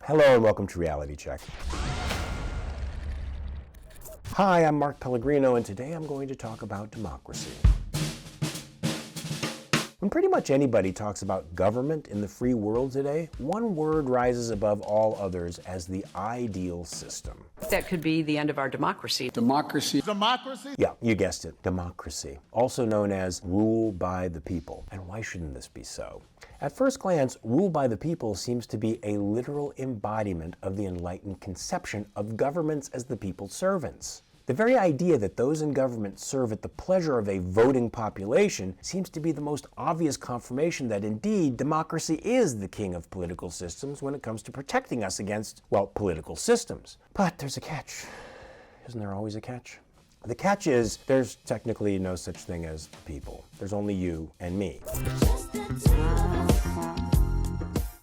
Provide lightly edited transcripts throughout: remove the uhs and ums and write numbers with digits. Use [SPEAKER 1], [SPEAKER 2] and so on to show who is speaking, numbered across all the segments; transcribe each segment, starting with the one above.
[SPEAKER 1] Hello and welcome to Reality Check. Hi, I'm Mark Pellegrino, and today I'm going to talk about democracy. When pretty much anybody talks about government in the free world today, one word rises above all others as the ideal system.
[SPEAKER 2] That could be the end of our democracy.
[SPEAKER 3] Democracy.
[SPEAKER 1] Yeah, you guessed it, democracy, also known as rule by the people. And why shouldn't this be so? At first glance, rule by the people seems to be a literal embodiment of the enlightened conception of governments as the people's servants. The very idea that those in government serve at the pleasure of a voting population seems to be the most obvious confirmation that indeed democracy is the king of political systems when it comes to protecting us against, well, political systems. But there's a catch. Isn't there always a catch? The catch is there's technically no such thing as people. There's only you and me.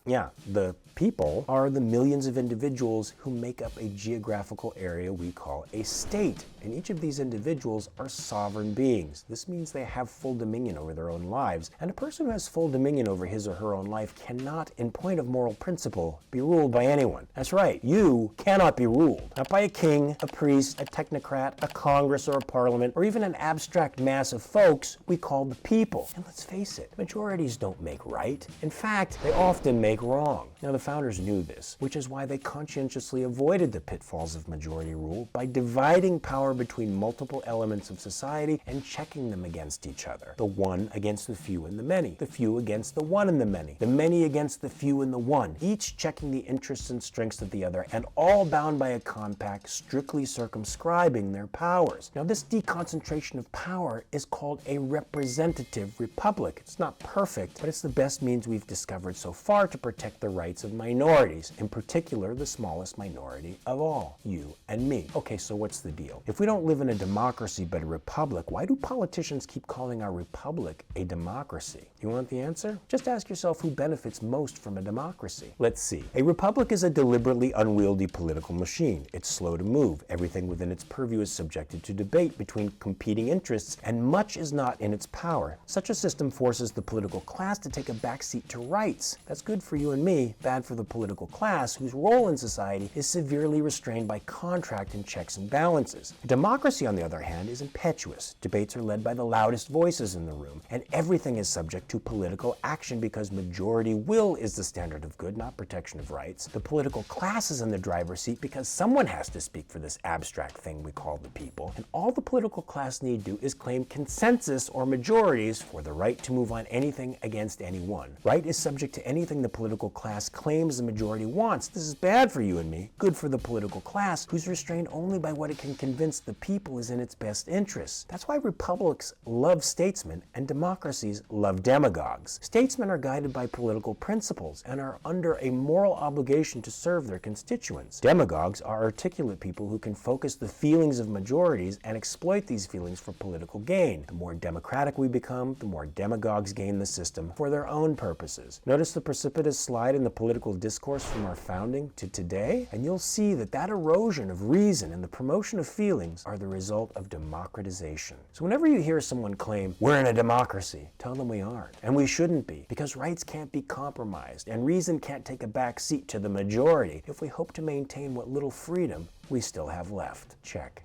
[SPEAKER 1] Yeah, the people are the millions of individuals who make up a geographical area we call a state. And each of these individuals are sovereign beings. This means they have full dominion over their own lives. And a person who has full dominion over his or her own life cannot, in point of moral principle, be ruled by anyone. That's right, you cannot be ruled. Not by a king, a priest, a technocrat, a congress or a parliament, or even an abstract mass of folks we call the people. And let's face it, majorities don't make right. In fact, they often make wrong. Now, the founders knew this, which is why they conscientiously avoided the pitfalls of majority rule by dividing power between multiple elements of society and checking them against each other. The one against the few and the many against the one and the many against the few and the one, each checking the interests and strengths of the other, and all bound by a compact strictly circumscribing their powers. Now, this deconcentration of power is called a representative republic. It's not perfect, but it's the best means we've discovered so far to protect the rights of minorities, in particular the smallest minority of all, you and me. Okay, so what's the deal? If we don't live in a democracy but a republic, why do politicians keep calling our republic a democracy? You want the answer? Just ask yourself who benefits most from a democracy. Let's see. A republic is a deliberately unwieldy political machine. It's slow to move. Everything within its purview is subjected to debate between competing interests, and much is not in its power. Such a system forces the political class to take a backseat to rights. That's good for you and me, bad for the political class, whose role in society is severely restrained by contract and checks and balances. Democracy, on the other hand, is impetuous. Debates are led by the loudest voices in the room, and everything is subject to political action because majority will is the standard of good, not protection of rights. The political class is in the driver's seat because someone has to speak for this abstract thing we call the people, and all the political class need do is claim consensus or majorities for the right to move on anything against anyone. Right is subject to anything the political class claims the majority wants. This is bad for you and me, good for the political class, who's restrained only by what it can convince the people is in its best interests. That's why republics love statesmen and democracies love demagogues. Statesmen are guided by political principles and are under a moral obligation to serve their constituents. Demagogues are articulate people who can focus the feelings of majorities and exploit these feelings for political gain. The more democratic we become, the more demagogues gain the system for their own purposes. Notice the precipitous slide in the political discourse from our founding to today, and you'll see that that erosion of reason and the promotion of feelings are the result of democratization. So whenever you hear someone claim, we're in a democracy, tell them we aren't. And we shouldn't be, because rights can't be compromised, and reason can't take a back seat to the majority if we hope to maintain what little freedom we still have left. Check.